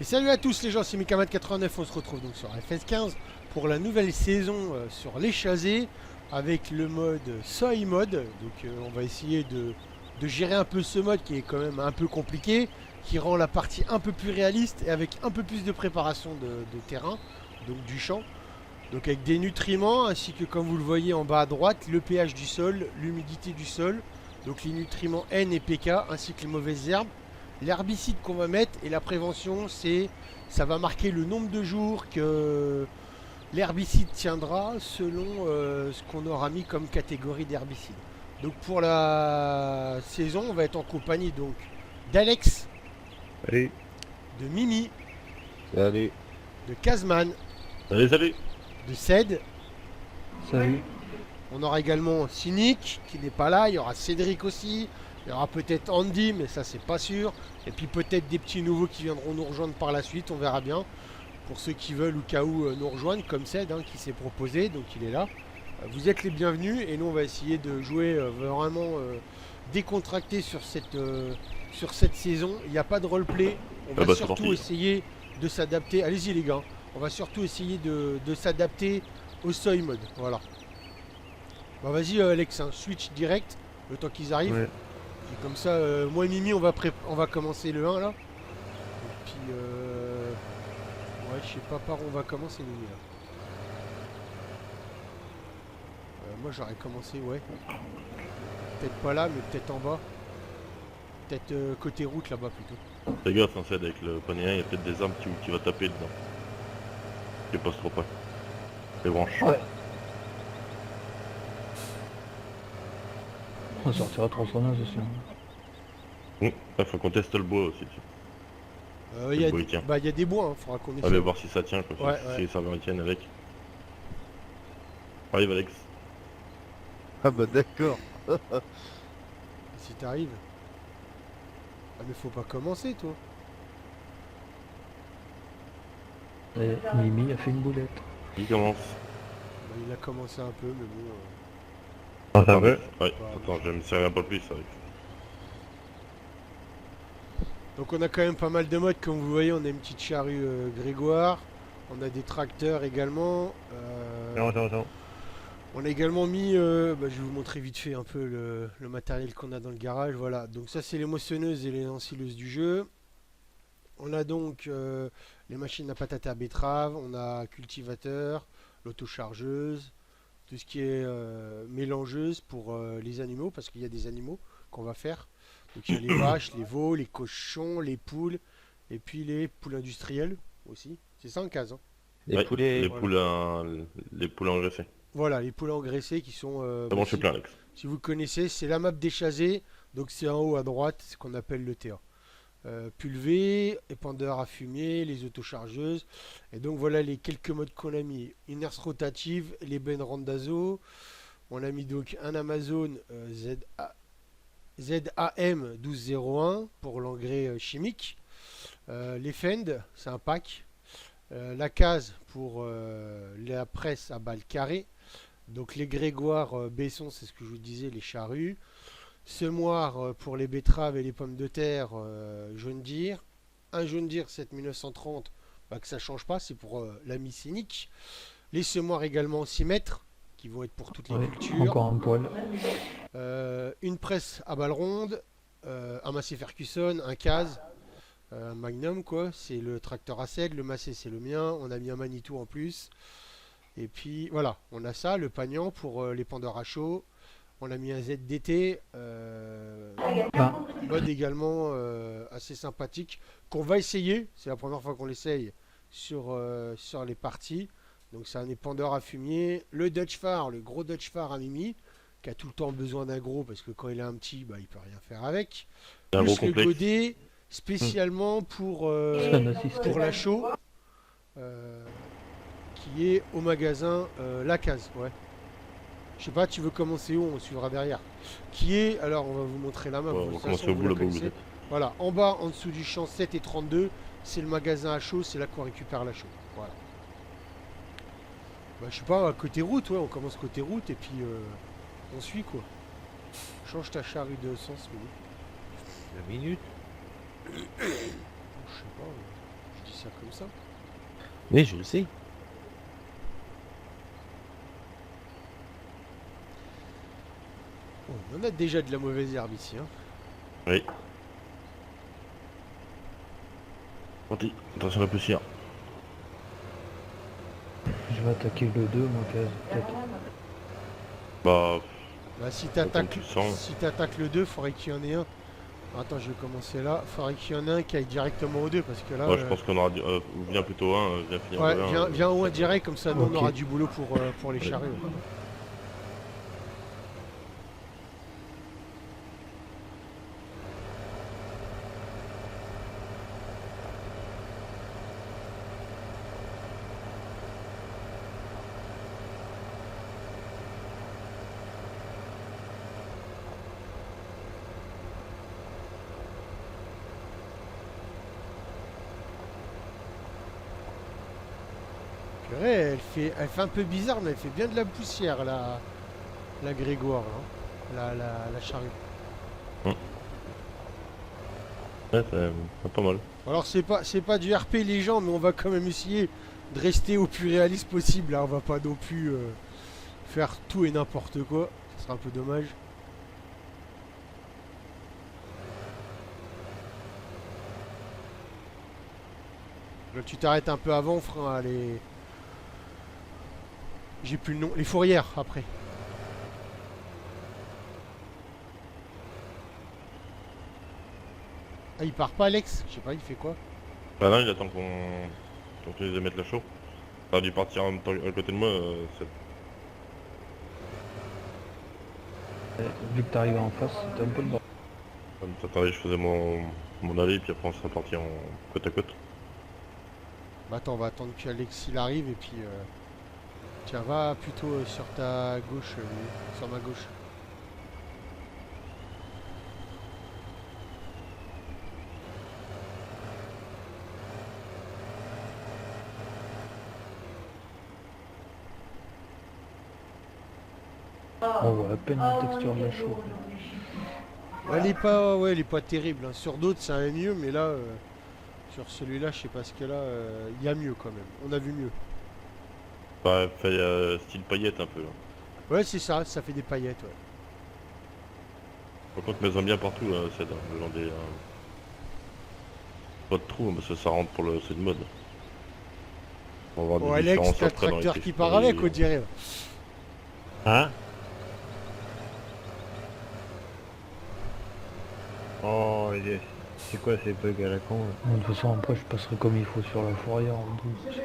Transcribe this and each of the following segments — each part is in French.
salut à tous les gens, c'est Mikamat89, on se retrouve donc sur FS15 pour la nouvelle saison sur les chasés avec le mode Soy Mode. Donc on va essayer de gérer un peu ce mode qui est quand même un peu compliqué, qui rend la partie un peu plus réaliste et avec un peu plus de préparation de terrain, donc du champ. Donc avec des nutriments ainsi que comme vous le voyez en bas à droite, le pH du sol, l'humidité du sol, donc les nutriments N et PK ainsi que les mauvaises herbes. L'herbicide qu'on va mettre et la prévention, ça va marquer le nombre de jours que l'herbicide tiendra selon ce qu'on aura mis comme catégorie d'herbicide. Donc pour la saison, on va être en compagnie donc d'Alex, Allez, de Mimi, allez, de Kazman, salut. de Ced. Salut. On aura également Cynic qui n'est pas là, il y aura Cédric aussi, il y aura peut-être Andy, mais ça c'est pas sûr. Et puis peut-être des petits nouveaux qui viendront nous rejoindre par la suite, on verra bien. Pour ceux qui veulent ou cas où nous rejoindre, comme Ced qui s'est proposé, donc il est là. Vous êtes les bienvenus et nous on va essayer de jouer vraiment décontracté sur cette saison. Il n'y a pas de roleplay, on va surtout essayer de s'adapter. Allez-y les gars, on va surtout essayer de s'adapter au Soy Mode. Voilà. Bah vas-y Alex, switch direct, le temps qu'ils arrivent. Ouais. Et comme ça, moi et Mimi, on va commencer le 1 là. Et puis, ouais, je sais pas par où on va commencer Mimi là. Moi j'aurais commencé, ouais. Peut-être pas là, mais peut-être en bas. Peut-être côté route là-bas plutôt. Fais gaffe, en fait, avec le poney 1, il y a peut-être des armes qui va taper dedans. Qui passe trop pas. Les branches. Ouais. On sortira tronçonneuse aussi. Il faut qu'on teste le bois aussi. Il y a des bois, faudra qu'on essaie. Allez voir si ça tient, quoi. Ouais, si ça va tienne avec. Arrive Alex. Ah bah d'accord. Si t'arrives. Ah mais faut pas commencer toi. Et Mimi a fait une boulette. Il commence. Bah, il a commencé un peu, mais bon. Ah, ça va. Ouais, Ouais. attends, je me serrer un peu plus avec. Donc on a quand même pas mal de modes, comme vous voyez, on a une petite charrue Grégoire, on a des tracteurs également. Non. On a également mis, je vais vous montrer vite fait un peu le matériel qu'on a dans le garage. Voilà, donc ça c'est les moissonneuses et les ensileuses du jeu. On a donc les machines à patates à betterave, on a cultivateur, l'autochargeuse, tout ce qui est mélangeuse pour les animaux, parce qu'il y a des animaux qu'on va faire. Donc il y a les vaches, les veaux, les cochons, les poules, et puis les poules industrielles aussi. C'est ça en case. Les poulets. Les poules engraissées. Voilà, les poules engraissées qui sont... C'est bon, je suis plein Alex. Si vous connaissez, c'est la map des chasés. Donc c'est en haut à droite, ce qu'on appelle le TA. Pulvé, épandeur à fumier, les autochargeuses. Et donc voilà les quelques modes qu'on a mis. Inerce rotative, les bennes Randazzo. On a mis donc un Amazon ZAM 1201 pour l'engrais chimique. Les Fend, c'est un pack. La case pour la presse à balles carrées. Donc les Grégoire Besson, c'est ce que je vous disais, les charrues. Semoir pour les betteraves et les pommes de terre jaune dire. Un jaune dire 7930, que ça change pas, c'est pour l'ami Cynic. Les semoirs également 6 mètres, qui vont être pour toutes les cultures. Encore un poil. Une presse à balles rondes, un Massey Ferguson, un case, un Magnum quoi, c'est le tracteur à sel, le Massey c'est le mien, on a mis un Manitou en plus. Et puis voilà, on a ça, le Pagnan pour les pendeurs à chaud. On a mis un ZDT, mode également assez sympathique, qu'on va essayer, c'est la première fois qu'on l'essaye sur les parties. Donc c'est un épandeur à fumier. Le Dutch Phare, le gros Dutch Phare à Mimi, qui a tout le temps besoin d'un gros, parce que quand il a un petit, il peut rien faire avec. Plus le godet, spécialement pour la chaux, qui est au magasin La Case, ouais. Je sais pas, tu veux commencer où? On suivra derrière. Qui est, alors on va vous montrer la map. On va commencer au bout là-bas où vous êtes. Voilà, en bas, en dessous du champ 7 et 32, c'est le magasin à chaud, c'est là qu'on récupère la chaux. Voilà. Je sais pas, côté route, ouais, on commence côté route et puis on suit quoi. Change ta charrue de sens, Mimi. La minute. Je sais pas, dis ça comme ça. Oui, je le sais. Oh, on a déjà de la mauvaise herbe ici. Hein. Oui. Parti. Attention à la poussière. Je vais attaquer le 2, moi, peut-être. Bah, Bah, si comme t'attaques tu le sens. si t'attaques le 2, faudrait qu'il y en ait un. Attends, je vais commencer là. Faudrait qu'il y en ait un qui aille directement au 2 parce que là. Ouais, je pense qu'on aura. Viens plutôt un, viens finir Ouais, le 1. viens au 1 direct, comme ça nous Ok. on aura du boulot pour les Ouais. charrues. Purée, elle fait un peu bizarre, mais elle fait bien de la poussière, la Grégoire, là. La charrue. Ouais, c'est pas mal. Alors c'est pas du RP les gens, mais on va quand même essayer de rester au plus réaliste possible. Là, on va pas non plus faire tout et n'importe quoi. Ce sera un peu dommage. Là, tu t'arrêtes un peu avant, frein, les... J'ai plus le nom. Les fourrières, après. Ah, il part pas, Alex? Je sais pas, il fait quoi? Bah non, il attend qu'on les émette la chaud. Ça a dû partir en même temps à côté de moi. Vu que t'arrives en face, c'était un peu le bordel. Attendez, je faisais mon allée, puis après on serait parti en côte à côte. Bah attends, on va attendre qu'Alex il arrive et puis... Tiens, va plutôt sur ta gauche, sur ma gauche. On voit à peine la texture de la chaux. Elle est pas terrible. Hein. Sur d'autres, ça va mieux, mais là, sur celui-là, je sais pas ce que là, il y a mieux quand même. On a vu mieux. Bah, fait style paillette un peu. Hein. Ouais, c'est ça, ça fait des paillettes, ouais. Par contre, mets-en bien partout, c'est le long des. Pas de trou, mais ça rentre pour le. C'est une mode. On va avoir Oh, des Alex, différences t'as le après dans les tracteur qui prix. part avec, on dirait. Hein? Oh, c'est quoi ces bugs à la con là? Bon, de toute façon, après, je passerai comme il faut sur la fourrière en douce.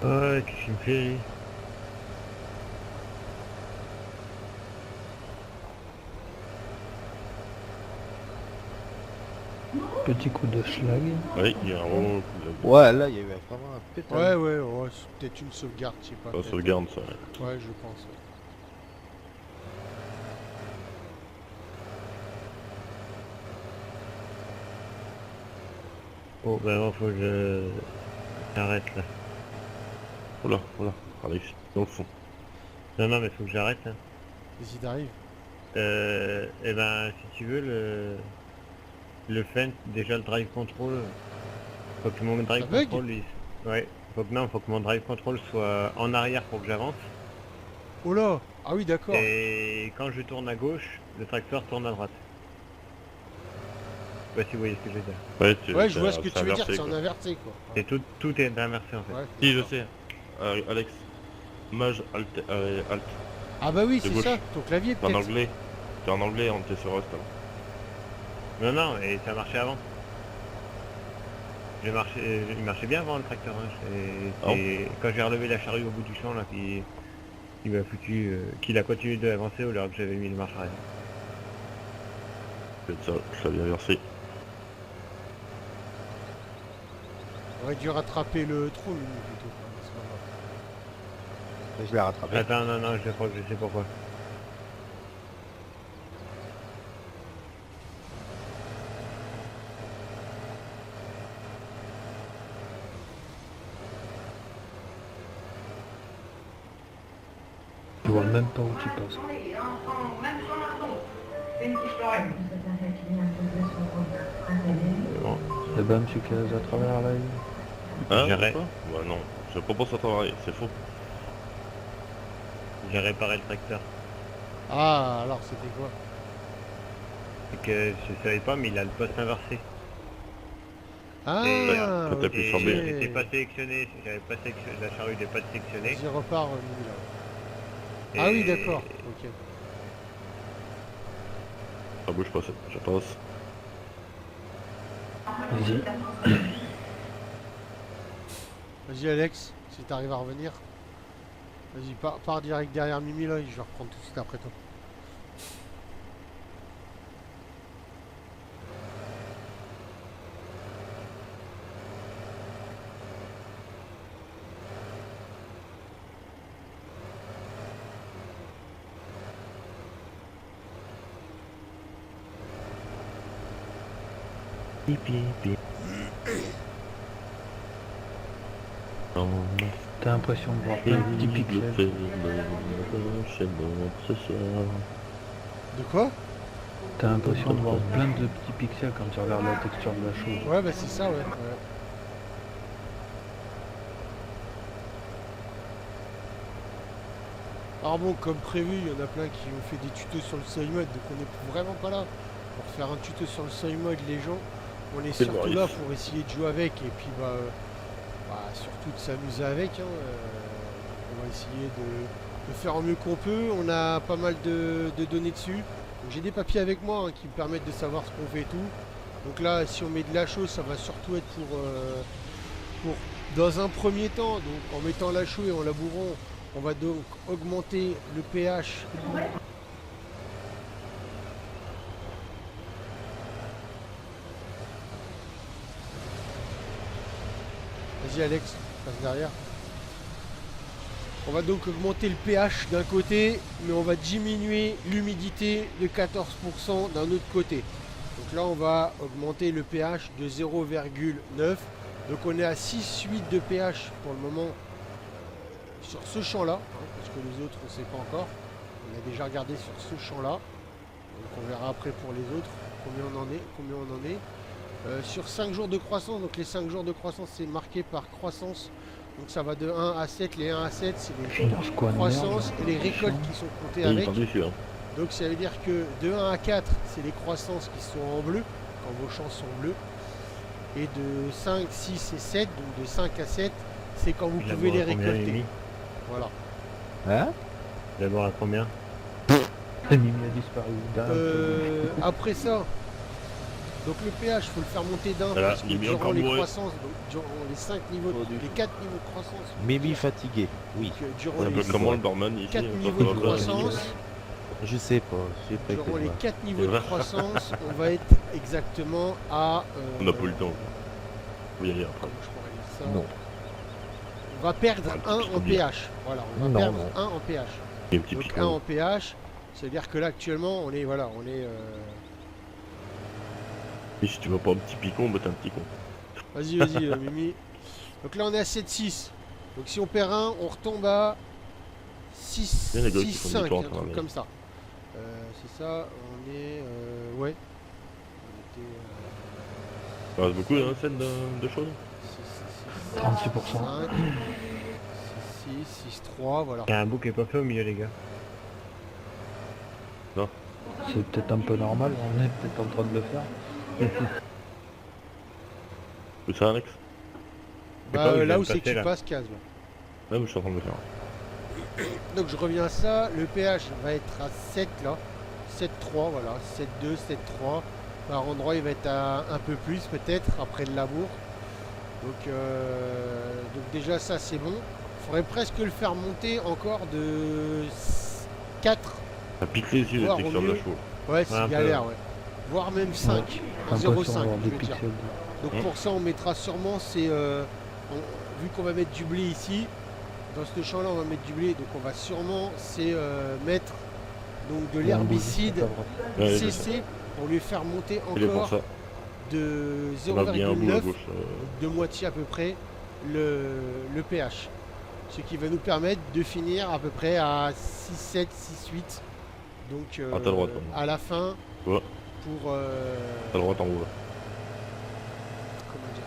Ouais, qu'est-ce qu'il me fait lui? Petit coup de schlag. Oui, il y a un gros coup de. Ouais, là, il y a eu vraiment un pétard. Ouais, c'est peut-être une sauvegarde, je sais pas. Ça peut-être. sauvegarde ça. Ouais. Ouais, je pense. Ouais. Oh, vraiment, faut que je... j'arrête là. Oula, Alex, dans le fond. Non, non, mais faut que j'arrête là. Vas-y, t'arrives. Eh ben, si tu veux, le Fent, déjà le drive control, faut que mon drive Ça bug control, ouais, faut que mon drive control soit en arrière pour que j'avance. Oh là! Ah oui, d'accord. Et quand je tourne à gauche, le tracteur tourne à droite. Je sais pas si vous voyez ce que je veux dire. Ouais, je vois ce que c'est tu veux dire, inversé, c'est en quoi. inversé, quoi. Et tout est inversé en fait. Ouais, Si, je d'accord. sais. Alex, mage alt. Ah bah oui, de c'est gauche. ça, ton clavier T'es en peut-être. anglais. T'es en anglais, on était sur Rust avant. Non, non, et ça marchait avant. Il marchait bien avant le tracteur. Hein. Et quand j'ai relevé la charrue au bout du champ, là, il m'a foutu, qu'il a continué d'avancer alors que j'avais mis le marche arrière. C'est ça, je l'avais inversé. On aurait dû rattraper le trou, lui, plutôt. C'est pas grave. Mais je l'ai rattrapé. Attends, non, je sais pourquoi. vois même pas où tu passes. Bon, Eh ben, monsieur qui à travers là. Hein? J'arrête. Quoi Ouais, non, je propose à travailler, c'est faux. j'ai réparé le tracteur. Ah, alors c'était quoi? C'est que je savais pas, mais il a le poste inversé. Ah, Quand t'as ok. pu Et chambrer. il n'était pas sélectionné, j'avais pas sélectionné, la charrue n'est pas sélectionnée. J'y repars, Mimi, là. Ah Et- oui, d'accord. Ok. Ça bouge pas, je passe. Vas-y. Vas-y, Alex, si t'arrives à revenir. Vas-y, pars direct derrière Mimi, là, et je vais reprendre tout de suite après toi. T'as l'impression de voir plein de petits pixels. Ce soir. De quoi? T'as l'impression de voir plein de petits pixels quand tu regardes la texture de la chose. Ouais, bah c'est ça, ouais. Ouais. Alors bon, comme prévu, il y en a plein qui ont fait des tutos sur le seuil mode, donc on n'est vraiment pas là pour faire un tuto sur le seuil mode, les gens. On est C'est surtout vrai. là pour essayer de jouer avec et puis surtout de s'amuser avec. Hein. On va essayer de faire au mieux qu'on peut. On a pas mal de données dessus. Donc, j'ai des papiers avec moi, hein, qui me permettent de savoir ce qu'on fait et tout. Donc là, si on met de la chose, ça va surtout être pour dans un premier temps, donc en mettant la chaux et en labourant, on va donc augmenter le pH. Vas-y Alex, passe derrière. On va donc augmenter le pH d'un côté, mais on va diminuer l'humidité de 14% d'un autre côté. Donc là, on va augmenter le pH de 0,9. Donc on est à 6,8 de pH pour le moment sur ce champ-là, hein, parce que les autres, on ne sait pas encore. On a déjà regardé sur ce champ-là. Donc on verra après pour les autres combien on en est. Sur 5 jours de croissance, donc les 5 jours de croissance, c'est marqué par croissance. Donc ça va de 1 à 7. Les 1 à 7, c'est les Cherche quoi de croissances merde. et les récoltes qui sont comptées Oui, avec. par-dessus, hein. Donc ça veut dire que de 1 à 4, c'est les croissances qui sont en bleu, quand vos champs sont bleus. Et de 5, 6 et 7, donc de 5 à 7, c'est quand vous pouvez les récolter. Voilà. Hein? D'abord à combien? Mimi a disparu. Après ça, donc le pH, il faut le faire monter d'un, Voilà, parce que il est bien durant les carburé. croissances, donc durant les 5 niveaux, Oh, du les 4 niveaux de croissance, Mimi fatigué, oui. donc, durant C'est un les peu comment le barman ici. 4 hein, niveaux de ça va pas. croissance, Je sais pas, j'ai pas été durant les voir. 4 niveaux de Ouais. croissance, on va être exactement à... On n'a pas eu le temps. Faut y aller après. comment je pourrais dire ça Non. On va perdre Un petit 1 peu en bien. pH. Voilà, on va Non, perdre non. 1 en pH. Il y a un petit Donc 1 piquant. en pH, c'est-à-dire que là actuellement on est Et si tu vas pas un petit picon, bah t'es un petit con. Vas-y, Mimi. Donc là on est à 7,6. Donc si on perd 1, on retombe à 6, Il y a des gars qui 6, font du 5, temps un en truc travail. comme ça. C'est ça, on est... ouais. On était... Ça reste beaucoup dans la scène de choses. 6, 36%. 6, 6, 3, voilà. Il y a un bout qui est pas fait au milieu, les gars. C'est peut-être un peu normal, on est peut-être en train de le faire. C'est ça, Alex? Bah, pas où je là viens où de c'est que passer, tu là. passes, case là. Ouais, mais je suis en train de le faire. Donc je reviens à ça, le pH va être à 7 là, 7,3 voilà, 7,2, 7,3. Par endroit il va être à un peu plus peut-être après le labour. Donc déjà ça c'est bon. Il faudrait presque le faire monter encore de 4, Ça pique les yeux, la Voir au texture de la mieux. chevaux. ouais c'est un peu. galère ouais. Voire même 5, L'impression 0,5 d'avoir je des veux dire. pixels. Donc pour ça on mettra sûrement vu qu'on va mettre du blé ici, dans ce champ là on va mettre du blé, donc on va sûrement mettre donc de l'herbicide Ouais, je sais. CC pour lui faire monter Il est pour encore ça. de On a bien un bout à 0,9, gauche. de moitié à peu près le pH. Ce qui va nous permettre de finir à peu près à 6-7, 6-8. Donc Ah, t'as le droit, à la fin, Ouais. pour, T'as le droit en haut là. comment dire,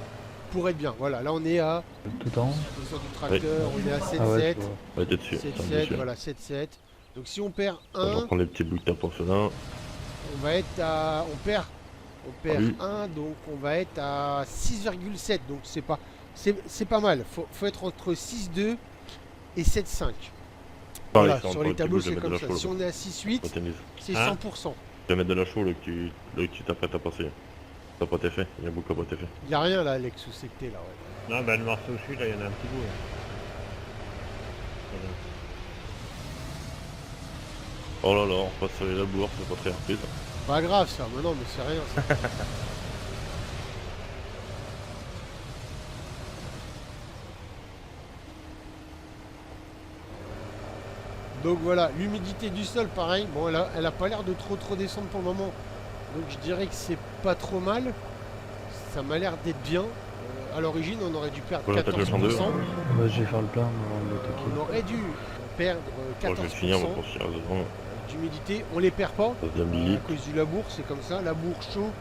pour être bien. Voilà, là on est à, Tout en haut. sur du tracteur, on est à 7-7, Ah ouais, je vois. Ouais, t'es dessus. 7-7, voilà, 7-7. Donc si on perd On va 1, prendre les petits bouts de porcelain. on va être à, on perd oui. 1, donc on va être à 6,7. Donc c'est pas mal. Faut être entre 6,2 et 7,5. Pareil, Voilà, c'est sur entre les les petits tableaux bouts, je vais c'est mettre de comme la ça. chaux, Si on est à 6,8, Quand t'es mis. c'est Hein 100%. Je vais mettre de la chaux là que tu t'apprêtes à passer. Ça n'a pas été fait, il y a beaucoup qui n'a pas été fait. Il n'y a rien là, Alex, où c'est que t'es là. Ouais. Non, bah le morceau au sud, là, il y en a un petit bout. Là. Oh là là, on passe sur les labours, c'est pas très rapide. Pas grave ça, mais non, mais c'est rien ça. Donc voilà, l'humidité du sol, pareil. Bon, elle a pas l'air de trop descendre pour le moment. Donc je dirais que c'est pas trop mal. Ça m'a l'air d'être bien. À l'origine, on aurait dû perdre Voilà, t'as 14%. le champ de- Ouais, je vais faire le plein avant de On l'attaquer. aurait dû perdre Bon, je vais finir, 14% on va poursuivre dedans. d'humidité. On les perd pas. Ça devient À billet. cause du labour, c'est comme ça, labour chaud.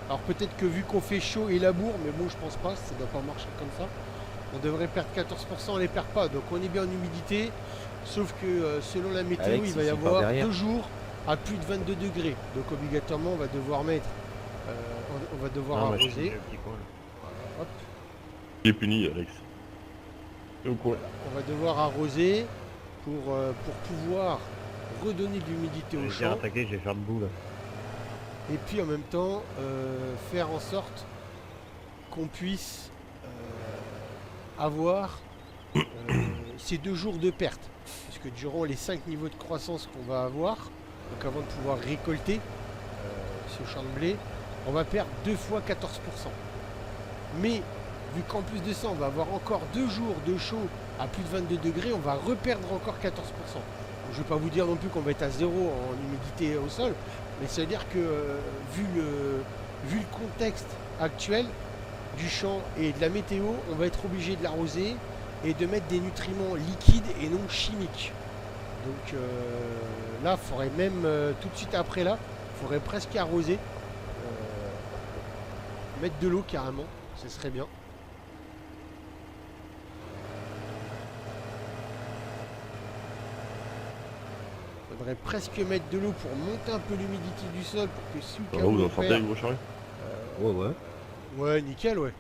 Alors peut-être que vu qu'on fait chaud et labour, mais bon je pense pas, ça doit pas marcher comme ça. On devrait perdre 14%, on les perd pas, donc on est bien en humidité. Sauf que selon la météo, Alex, il va y il part avoir derrière. 2 jours à plus de 22 degrés. Donc obligatoirement on va devoir mettre, on va devoir Non, bah, je suis arroser. le petit coin, là. Voilà, hop. Il est puni, Alex. Et au coin. On va devoir arroser pour pouvoir redonner de l'humidité Je au vais bien champ. attaquer, je vais faire le bout là. Et puis en même temps faire en sorte qu'on puisse avoir ces 2 jours de perte. Puisque durant les 5 niveaux de croissance qu'on va avoir, donc avant de pouvoir récolter ce champ de blé, on va perdre 2 fois 14%. Mais vu qu'en plus de ça, on va avoir encore 2 jours de chaud à plus de 22 degrés, on va reperdre encore 14%. Donc, je ne vais pas vous dire non plus qu'on va être à 0 en humidité au sol, mais ça veut dire que vu le contexte actuel du champ et de la météo, on va être obligé de l'arroser et de mettre des nutriments liquides et non chimiques. Donc là, il faudrait même tout de suite après là, il faudrait presque arroser, mettre de l'eau carrément, ce serait bien. Il faudrait presque mettre de l'eau pour monter un peu l'humidité du sol pour que si Ça va, vous en sortez avec vos charrues? Ouais, ouais. ouais, nickel, ouais.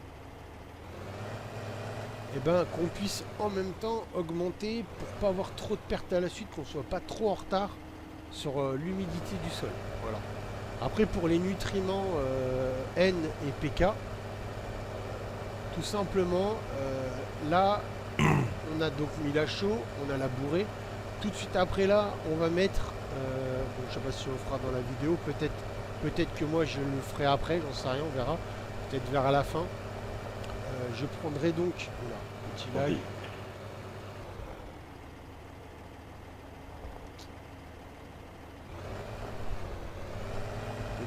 Et ben qu'on puisse en même temps augmenter pour pas avoir trop de pertes à la suite, qu'on soit pas trop en retard sur l'humidité du sol. Voilà. Après pour les nutriments N et PK, tout simplement là on a donc mis la chaux, on a labouré. Tout de suite après là, on va mettre, bon, je sais pas si on le fera dans la vidéo, peut-être que moi je le ferai après, j'en sais rien, on verra, peut-être vers la fin. Je prendrai donc, voilà, petit live.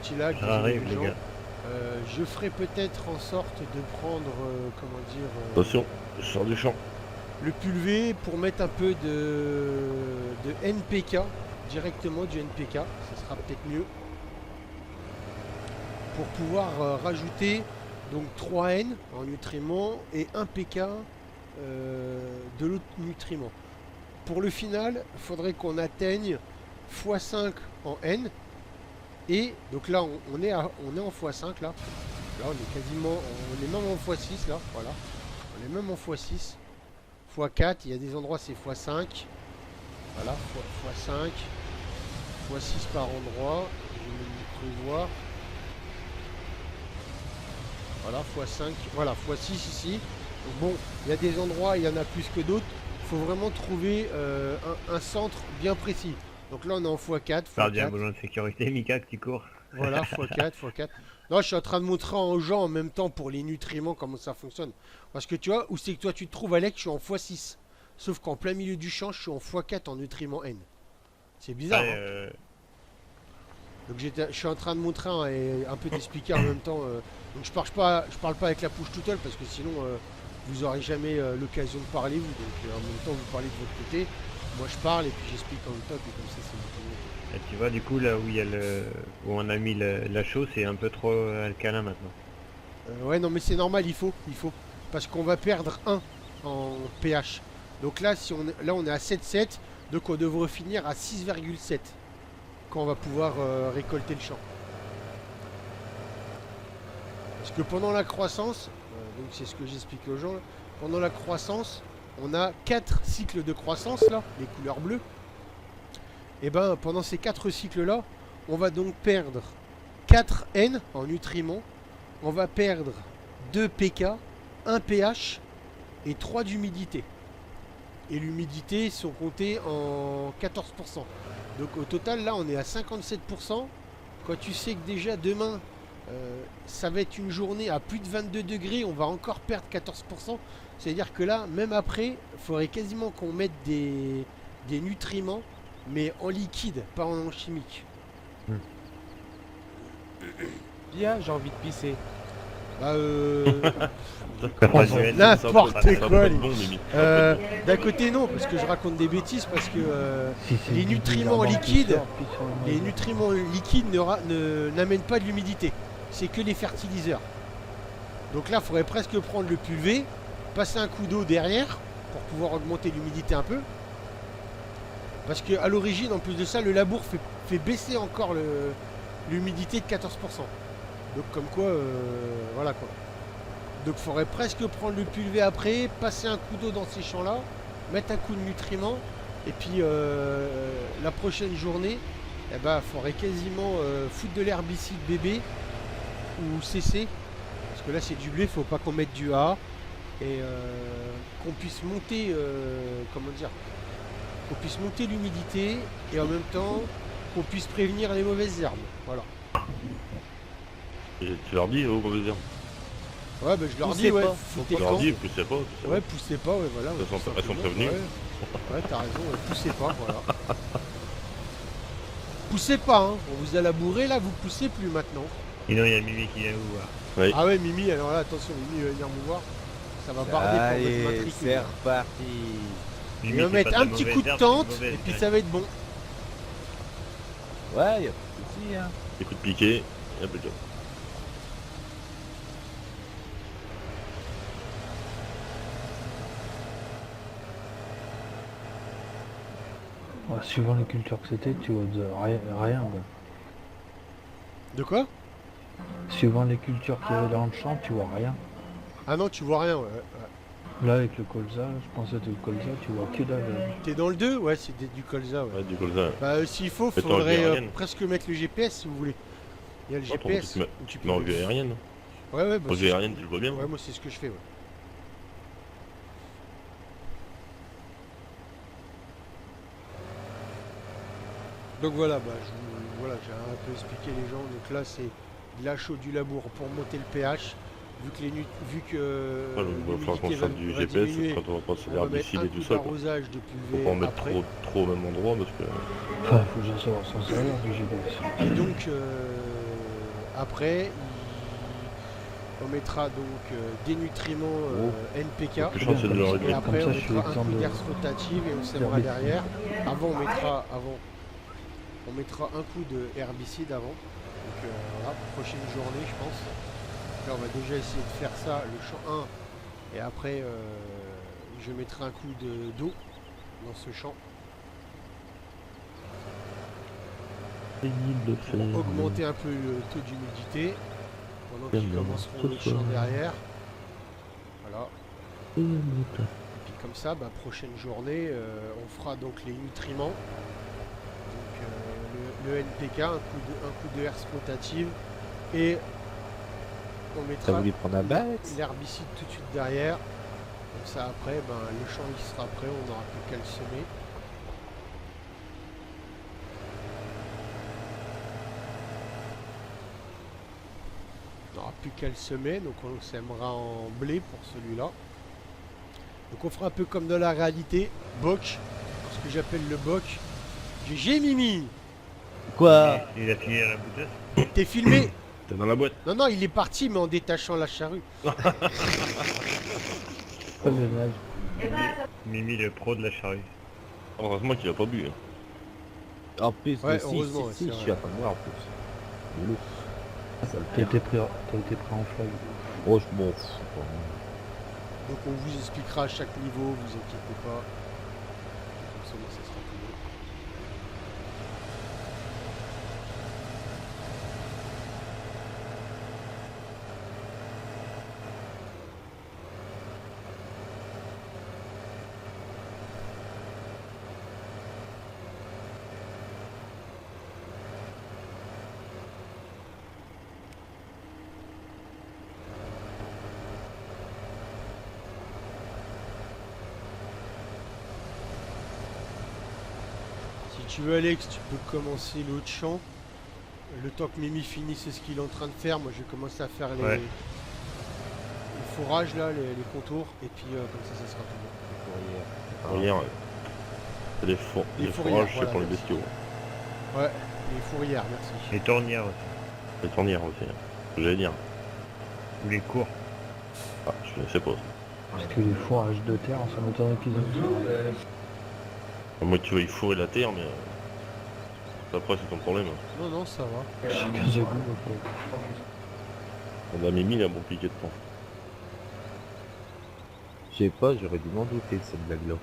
Petit lag, Ça arrive, désolé, les gens. gars. Je ferai peut-être en sorte de prendre, comment dire, Attention, je sors du champ. le pulvé pour mettre un peu de NPK, directement du NPK, ce sera peut-être mieux. Pour pouvoir rajouter donc 3N en nutriments et 1 PK de l'autre nutriment. Pour le final, il faudrait qu'on atteigne x5 en N. Et donc là, on est en x5 là. Là, on est quasiment, on est même en x6 là. Voilà, on est même en x6, x4. Il y a des endroits c'est x5. Voilà, x5, x6 par endroit. Je vais le prévoir. Voilà, x5, voilà, x6 ici. Donc bon, il y a des endroits, il y en a plus que d'autres. Il faut vraiment trouver un centre bien précis. Donc là, on est en x4, Gardien x4. besoin de sécurité, Mika, qui court. Voilà, x4, x4. Non, je suis en train de montrer aux gens en même temps pour les nutriments comment ça fonctionne. Parce que tu vois, où c'est que toi tu te trouves, Alex, je suis en x6. Sauf qu'en plein milieu du champ, je suis en x4 en nutriments N. C'est bizarre. Ouais, Hein. Donc je suis en train de montrer et un peu d'expliquer en même temps. Donc je parle pas avec la push tout seul parce que sinon vous aurez jamais l'occasion de parler, vous, donc en même temps vous parlez de votre côté, moi je parle et puis j'explique en même temps, et comme ça c'est beaucoup mieux. Et tu vois, du coup, là où il y a où on a mis la chaux, c'est un peu trop alcalin maintenant. Ouais, non, mais c'est normal, il faut. Parce qu'on va perdre 1 en pH. Donc là, là on est à 7,7, donc on devrait finir à 6,7 quand on va pouvoir récolter le champ. Parce que pendant la croissance, donc c'est ce que j'explique aux gens, là, pendant la croissance, on a 4 cycles de croissance, là, les couleurs bleues. Et ben pendant ces 4 cycles-là, on va donc perdre 4 N en nutriments, on va perdre 2 pK, 1 pH et 3 d'humidité. Et l'humidité sont comptées en 14%. Donc au total, là, on est à 57%. Quand tu sais que déjà demain, ça va être une journée à plus de 22 degrés, on va encore perdre 14%. C'est-à-dire que là, même après, il faudrait quasiment qu'on mette des nutriments, mais en liquide, pas en chimique. Bien, j'ai envie de pisser. Bah, Manuel, n'importe Ça va quoi, pas les- être bon, Mimi. d'un côté non, parce que je raconte des bêtises, parce que Si c'est les du nutriments bizarrement qui liquides, sort, puis sur le les mauvais. nutriments liquides n'amènent pas de l'humidité. C'est que les fertiliseurs. Donc là, il faudrait presque prendre le pulvé, passer un coup d'eau derrière pour pouvoir augmenter l'humidité un peu. Parce qu'à l'origine, en plus de ça, le labour fait baisser encore l'humidité de 14%. Donc comme quoi, voilà quoi. Donc il faudrait presque prendre le pulvé après, passer un coup d'eau dans ces champs-là, mettre un coup de nutriments, et puis la prochaine journée, il faudrait quasiment foutre de l'herbicide bébé ou cesser. Parce que là c'est du blé, faut pas qu'on mette du A. Et qu'on puisse monter, qu'on puisse monter l'humidité et en même temps qu'on puisse prévenir les mauvaises herbes. Voilà. Et tu leur dis aux mauvaises herbes. Ouais, bah je leur Poussez dis, ouais, pas. foutez Tu le leur camp. dis, poussez pas. Ouais, poussez pas, ouais, voilà. Elles sont- tout elles sont simplement, prévenues. Ouais, t'as raison, ouais, poussez pas, voilà. Poussez pas, hein. On vous a labouré, là, vous poussez plus maintenant. Sinon, il y a Mimi qui vient vous voir. Oui. Ah ouais, Mimi, alors là, attention, Mimi va venir me voir. Ça va barder pour Allez, votre matricule. c'est reparti. Il Mimi, va c'est mettre pas un de la petit mauvaise coup de herbe, c'est une tente mauvaise et puis graine. ça va être bon. Ouais, y'a pas de soucis, hein. Des coups de piquet, et un peu de job. Ouais, suivant les cultures que c'était, tu vois rien. quoi. De quoi? Suivant les cultures qu'il y avait dans le champ, tu vois rien. Ah non, tu vois rien, ouais. Là, avec le colza, je pensais que le colza, tu vois que dalle. T'es dans le 2? Ouais, c'est du colza, ouais. Ouais, du colza. Bah, s'il faut, Mais t'as faudrait enlevé rien. presque mettre le GPS si vous voulez. Il y a le Ah, pour GPS. mettre- où tu peux Mais en vue aérienne. Ouais, ouais, bah, En vue c'est- aérienne, tu le vois bien. ouais, moi c'est ce que je fais, ouais. Donc voilà, bah, voilà, j'ai un peu expliqué les gens. Donc là, c'est de la chaux du labour pour monter le pH. Vu que vu que Voilà, il va falloir qu'on l'humidité sorte du va GPS diminuer, quand on va passer on va mettre l'herbicide un et coup tout ça. quoi. d'arrosage de Faut pulvé pas en mettre après. trop au même endroit parce que. Enfin, faut déjà savoir s'en servir du GPS. Et donc après, on mettra donc des nutriments NPK. Plus chanceux de leur Et réduire. après, Comme on ça, je suis mettra un exempt coup de- d'air rotative et on sèmera d'herbicide. derrière. On mettra un coup de herbicide avant. Donc voilà, prochaine journée, je pense. Là, on va déjà essayer de faire ça, le champ 1. Et après, je mettrai un coup d'eau dans ce champ pour augmenter un peu le taux d'humidité pendant qu'ils commenceront le champ derrière. Voilà. Et puis comme ça, bah, prochaine journée, on fera donc les nutriments. Donc le NPK, un coup de herse rotative. Et on T'as mettra voulu prendre un bax? l'herbicide tout de suite derrière. Comme ça après, ben, le champ il sera prêt, on n'aura plus qu'à le semer. On n'aura plus qu'à le semer, donc on sèmera en blé pour celui-là. Donc on fera un peu comme dans la réalité, boc, ce que j'appelle le boc. GG Mimi, Quoi? Il a fini à la bouteille. t'es filmé? T'es dans la boîte. Non, non, il est parti mais en détachant la charrue. pas le nage. Mimi le pro de la charrue. Heureusement qu'il a pas bu. Hein. En plus, Ouais, si, heureusement, si, c'est je vrai. suis à pas de moi en plus. Lourd. Ça le T'as fait. été pris en flag. Oh, je m'en fous. quoi. Donc on vous expliquera à chaque niveau, vous inquiétez pas. Comme ça, ça sera tout bon. Si tu veux Alex, tu peux commencer l'autre champ. Le temps que Mimi finisse ce qu'il est en train de faire, moi je vais commencer à faire Ouais. les fourrages là, les contours, et puis comme ça sera tout Fourrière, c'est les, Les fourrages, fourrières, c'est voilà, pour les merci. bestiaux. bon. Ouais, les fourrières, merci. Les tournières aussi. Les tournières aussi. Hein. J'allais dire. Ou les cours. Ah, je ne sais pas. Parce que les fourrages de terre, ça m'étonnerait qu'ils aient. Moi, tu vas y fourrer la terre, mais après, c'est ton problème. Non, non, ça va. Chacun ses goûts. Donc, On a Mimi, il a un bon piquet de temps. Je sais pas, j'aurais dû m'en douter de cette blague-là.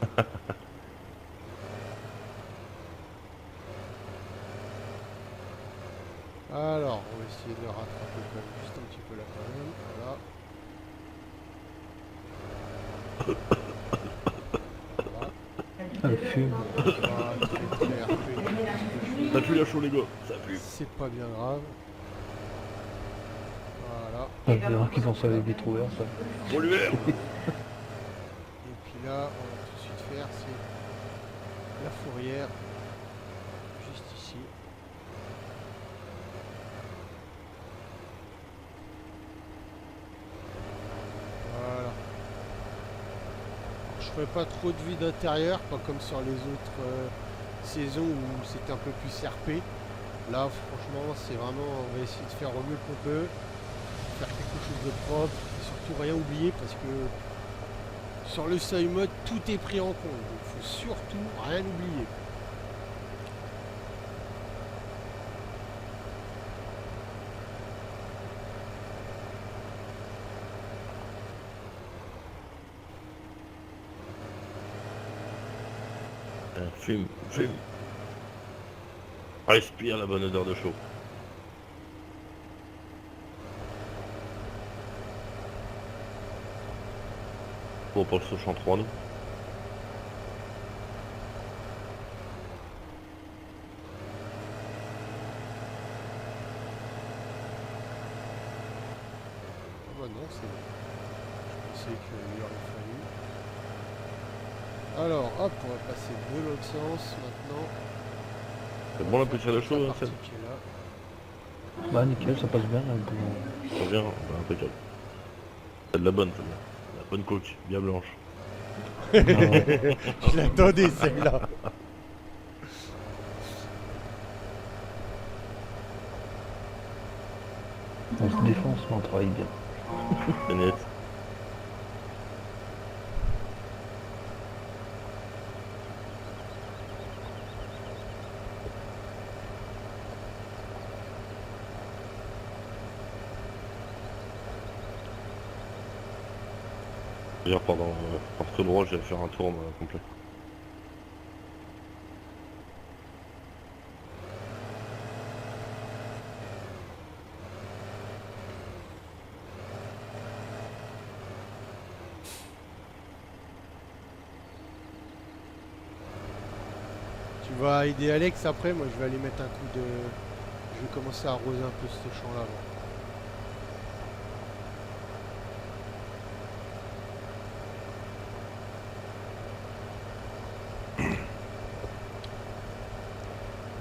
Alors, on va essayer de le rattraper quand même juste un petit peu là quand même. Voilà. Elle fume. Voilà, très RP. Ça pue la chaud, les gars. Ça pue. C'est pas bien grave. Voilà. Il y en a qui pensent à les vitres ouvertes. Ça. Pour l'hiver. Et puis là, on va tout de suite faire, c'est la fourrière. Juste ici. Voilà. Alors, je ferai pas trop de vide intérieur, pas comme sur les autres saisons où c'était un peu plus serpé. Là, franchement, c'est vraiment, on va essayer de faire au mieux qu'on peut, faire quelque chose de propre, et surtout rien oublier parce que sur le seuil mode, tout est pris en compte. Donc, il faut surtout rien oublier. Fume, fume. Respire la bonne odeur de chaud. Bon, pour le Sochant 3, nous. Ah bah non, c'est bon. Je pensais qu'il aurait fallu. Alors, hop, on va passer de l'autre sens maintenant. C'est bon la poussière de chaud, La hein, partie Seb? qui est là. Bah nickel, ça passe bien. Là, le coup. Ça vient, bah, impeccable. C'est de la bonne, celle-là. La bonne coque, bien blanche. Je l'attendais celle-là. On se défonce, mais on travaille bien. C'est net. D'ailleurs, pendant ce droit, je vais faire un tour complet. Tu vas aider Alex après, moi je vais aller mettre un coup de... Je vais commencer à arroser un peu ce champ là.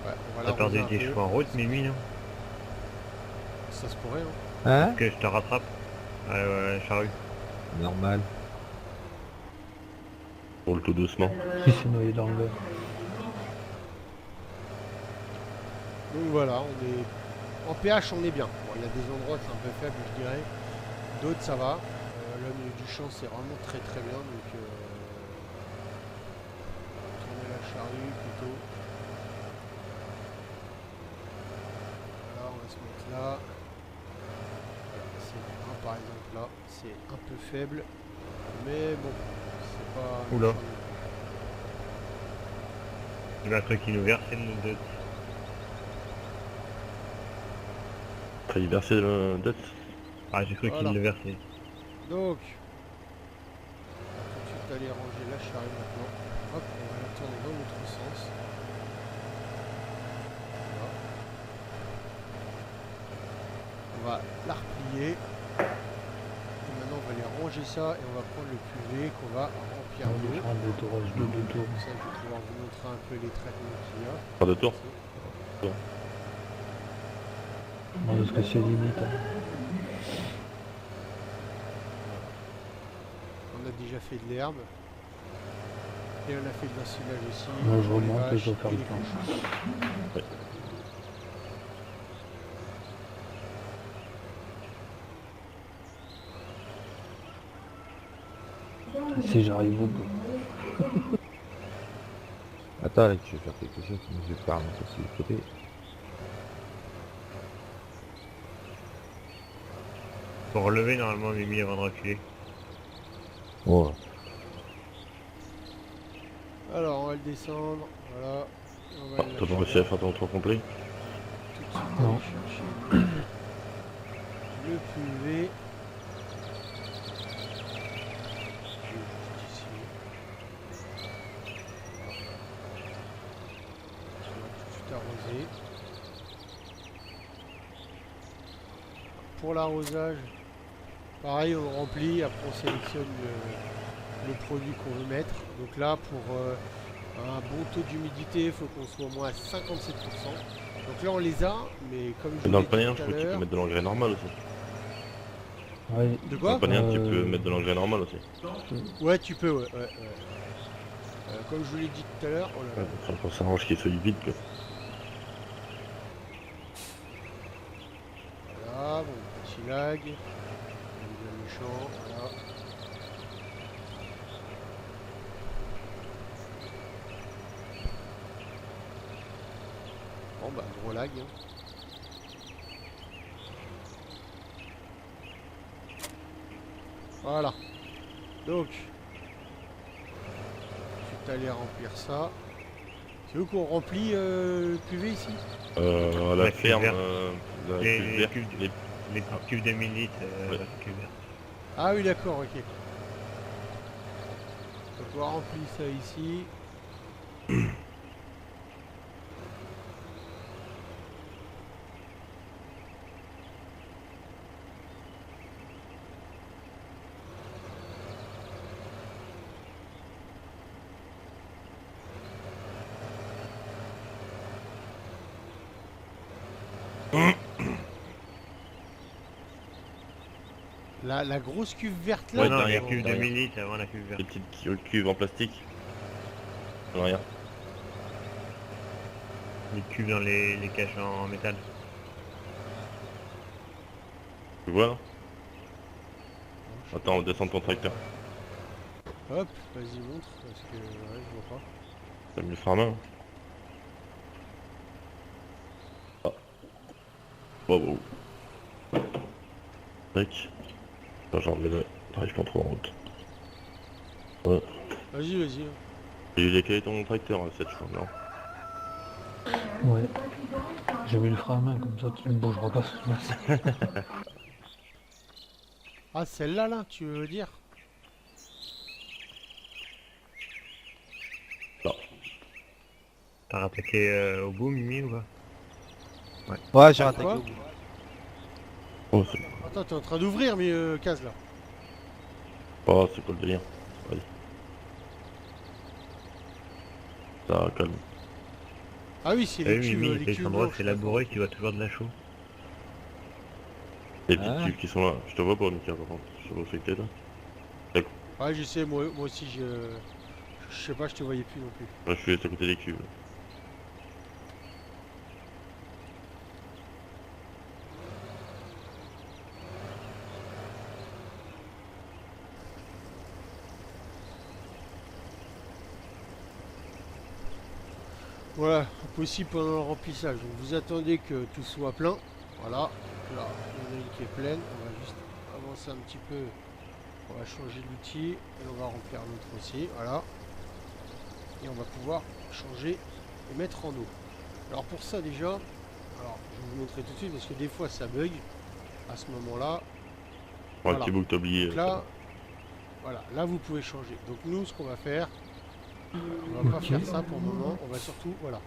Ouais, on va T'as perdu l'arroser un des peu. chevaux en route, Mimi, non? Ça se pourrait, hein. Hein? Que je te rattrape. Ouais, charrue. Normal. Roule tout doucement. Il s'est noyé dans le beurre. Donc voilà, on est... En PH on est bien. Bon, il y a des endroits c'est un peu faible je dirais. D'autres ça va. là, au milieu du champ, c'est vraiment très très bien. Donc, tourner la charrue plutôt. Voilà, on va se mettre là. Voilà, c'est un par exemple là, c'est un peu faible. Mais bon, c'est pas... Oula. méchant. Le truc qui nous verse, c'est le 2. T'as versé le dette. Ah, j'ai cru Voilà. qu'il le versait. Donc, on va tout de suite aller ranger la charrue maintenant. Hop, on va la tourner dans l'autre sens. Voilà. On va la replier. Et maintenant, on va aller ranger ça et on va prendre le cuvet qu'on va remplir On va d'eau. faire un détourage de 2 tours. Comme ça, je vais pouvoir vous montrer un peu les traitements qu'il y a. Pas de tour. Non, parce que c'est limite. Hein. On a déjà fait de l'herbe. Et on a fait de l'ensilage aussi. Moi, je pour les remonte et je vaches dois faire et le les plan. cochons. Si j'arrive au bout. Attends, là, je vais faire quelque chose, mais je vais faire un peu sur le côté. Faut relever normalement Mimi avant de reculer. Oh, Alors, on va le descendre. Voilà. Et on va le T'as pas réussi à faire ton tour complet. tout de suite Non. aller chercher le cuvet. Juste ici. On va tout de suite arroser. Pour l'arrosage, pareil, on le remplit, après on sélectionne le produit qu'on veut mettre. Donc là, pour un bon taux d'humidité, il faut qu'on soit au moins à 57%. Donc là, on les a, mais comme je Et vous dans l'ai le panier, dit je tout à crois que tu peux l'heure... mettre de l'engrais normal aussi. Ouais. De Dans quoi le panier, tu peux Euh, mettre de l'engrais normal aussi. Ouais, tu peux, ouais. Comme je vous l'ai dit tout à l'heure... Oh là là. Ouais, donc, faut s'arrange qu'il soit vide quoi. Voilà, bon, petit lag. On est bien méchant, voilà. Bon bah, gros lag. Hein. Voilà. Donc, tu allé remplir ça. C'est où qu'on remplit le cuvet ici? À La la cuve ferme, verte. la Les- cuve les verte, cuves- les- Les petites cubes de 1000 litres, Ouais. cube vert. Ah oui, d'accord, ok. Donc on remplit ça ici. La grosse cuve verte là. Ouais, non, il y a derrière, cube de derrière. 1000 litres avant la cuve verte. les petites cuves en plastique. Rien. Les cubes dans les caches en métal. Tu vois là? Attends, on descend ton tracteur. Hop, vas-y montre parce que ouais, je vois pas. T'as mis le frein à main. Ah. Bon. Tac. Attends, j'en remets le... J'arrive pas trop en route. Ouais. Vas-y. Et il est calé ton tracteur, cette fois, non? Ouais. J'ai mis le frein à main, comme ça tu ne bougeras pas. Ah celle-là là, tu veux dire? Non. T'as rattaqué au bout, Mimi, ou pas? ouais, j'ai Ah, rattaqué quoi au bout. Oh, c'est Attends, t'es en train d'ouvrir mais case là. quoi le délire? Vas-y. Ça calme. Ah oui, c'est T'as les vu, cubes, Mimi, les c'est cubes endroit, blanches, c'est là. labouré, tu vois toujours de la chaux. Les petites Ah. cuves qui sont là. Je te vois pas, Mika, par contre. Je te vois où t'es là. Ouais, je sais, moi aussi je sais pas, je te voyais plus non plus. Moi, je suis à côté des cuves. Voilà, possible pendant le remplissage. Donc vous attendez que tout soit plein. Voilà, là, il y en a une qui est pleine. On va juste avancer un petit peu. On va changer d'outil et on va remplir l'autre aussi. Voilà. Et on va pouvoir changer et mettre en eau. Alors pour ça déjà, alors je vais vous montrer tout de suite parce que des fois ça bug à ce moment-là. Pour un Voilà. petit bout que t'as oublié. Donc là, voilà, là vous pouvez changer. Donc nous, ce qu'on va faire, on va pas faire ça pour le moment. On va surtout, voilà,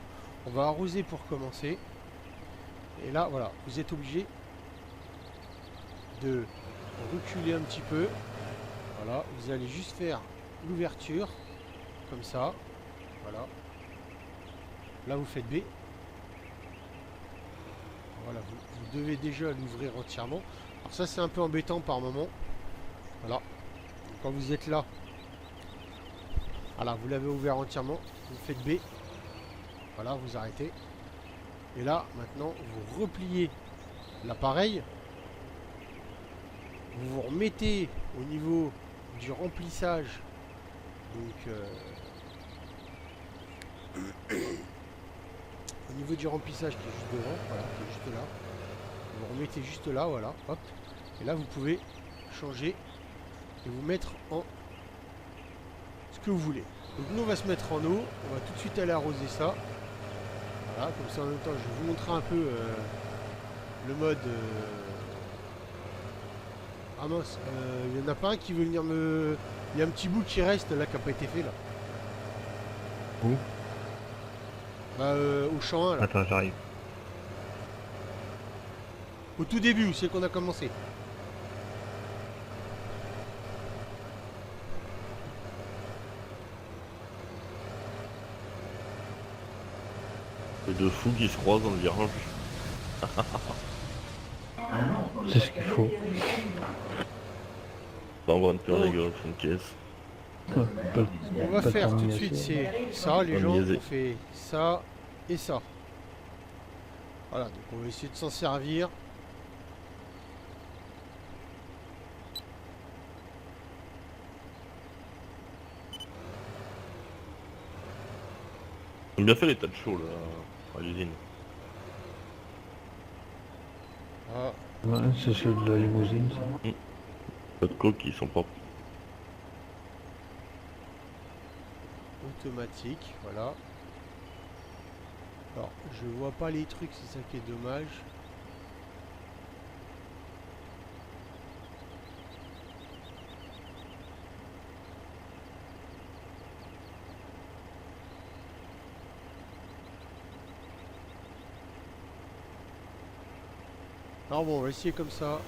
on va arroser pour commencer. Et là, voilà, vous êtes obligé de reculer un petit peu. Voilà, vous allez juste faire l'ouverture comme ça. Voilà. Là, vous faites B. Voilà, vous devez déjà l'ouvrir entièrement. Alors ça, c'est un peu embêtant par moment. Voilà. Quand vous êtes là, voilà, vous l'avez ouvert entièrement. Vous faites B. Voilà, vous arrêtez. Et là, maintenant, vous repliez l'appareil. Vous vous remettez au niveau du remplissage. Donc, au niveau du remplissage qui est juste devant, voilà, qui est juste là. Vous remettez juste là, voilà, hop. Et là, vous pouvez changer et vous mettre en ce que vous voulez. Donc nous, on va se mettre en eau. On va tout de suite aller arroser ça. Voilà, comme ça en même temps, je vais vous montrer un peu le mode. Ah mince, il y en a pas un qui veut venir me. Il y a un petit bout qui reste là qui n'a pas été fait là. Où? Bah au champ 1 là. Attends, j'arrive. Au tout début, où c'est qu'on a commencé. Les deux fous qui se croisent dans le virage. C'est ce qu'il faut. Ça envoie une paire de gueule sur une caisse. Pas- On va pas faire de tout de suite, termination. c'est ça, les Pas gens, niaiser. on fait ça et ça. Voilà, donc on va essayer de s'en servir. Ils ont bien fait les tas de shows là, à l'usine. Ah, Ouais, c'est ceux de la limousine, ça. Pas de coques qui sont pas. automatique, voilà. Alors, je vois pas les trucs, c'est ça qui est dommage. Alors bon, on va essayer comme ça.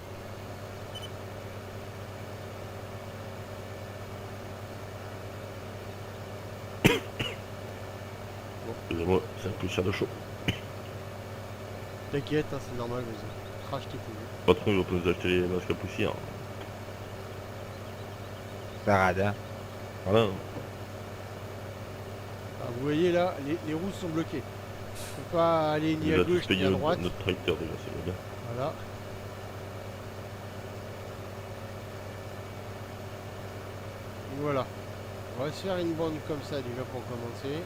Excusez-moi, c'est un poussière de chaud. T'inquiète, hein, c'est normal, vas-y. Crache tes poules. Le patron il va pas nous acheter les masques à poussière. Parada. Voilà. Ah, vous voyez là, les roues sont bloquées. On peut pas aller ni Il à va gauche tous ni payer à droite. notre tracteur déjà, c'est bien. Voilà. Voilà. On va se faire une bande comme ça déjà pour commencer.